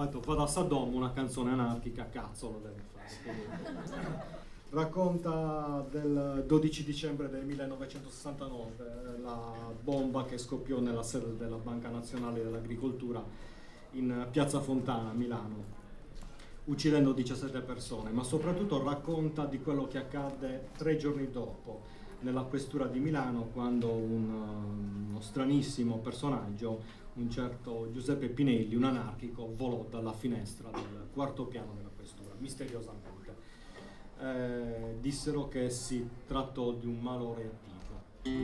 ha detto fa da Saddam una canzone anarchica, cazzo lo deve fare. Racconta del 12 dicembre del 1969, la bomba che scoppiò nella sede della Banca Nazionale dell'Agricoltura in Piazza Fontana, Milano, uccidendo 17 persone, ma soprattutto racconta di quello che accadde 3 giorni dopo nella questura di Milano, quando uno stranissimo personaggio, un certo Giuseppe Pinelli, un anarchico, volò dalla finestra del 4º piano della questura, misteriosamente. Dissero che si trattò di un malore attivo.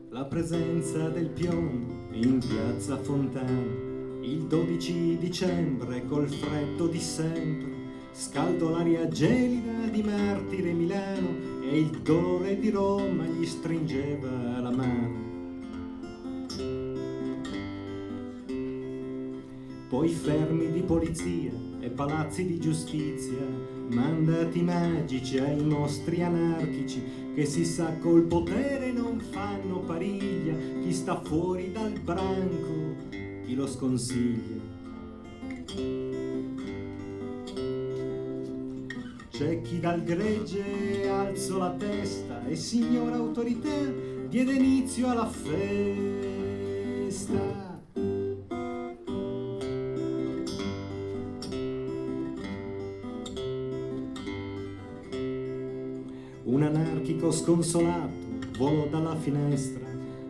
La presenza del piombo in Piazza Fontana, il 12 dicembre col freddo di sempre, scaldò l'aria gelida di martire Milano e il dolore di Roma gli stringeva la mano. Poi fermi di polizia e palazzi di giustizia, mandati magici ai mostri anarchici, che si sa col potere non fanno pariglia, chi sta fuori dal branco, chi lo sconsiglia. C'è chi dal gregge alzò la testa e signora autorità diede inizio alla festa. Un anarchico sconsolato volò dalla finestra,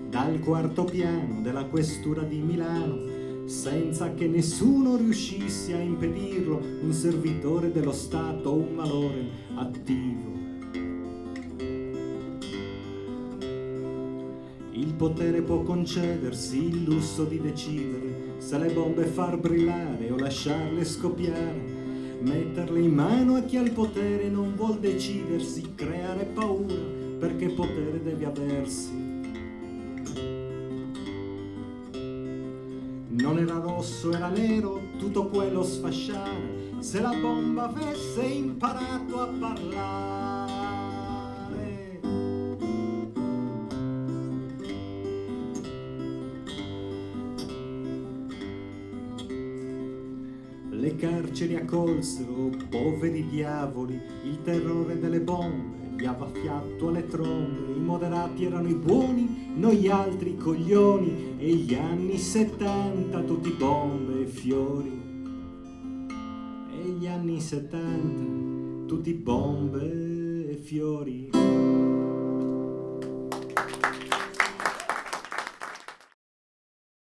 dal 4º piano della questura di Milano, senza che nessuno riuscisse a impedirlo, un servitore dello Stato, un malore attivo. Il potere può concedersi il lusso di decidere se le bombe far brillare o lasciarle scoppiare, metterle in mano a chi ha il potere non vuol decidersi, creare paura perché potere deve aversi. Non era rosso, era nero, tutto quello sfasciare, se la bomba avesse imparato a parlare. Le carceri accolsero poveri diavoli, il terrore delle bombe diava fiato alle trombe, i moderati erano i buoni, noi altri coglioni, e gli anni 70 tutti bombe e fiori. E gli anni 70 tutti bombe e fiori.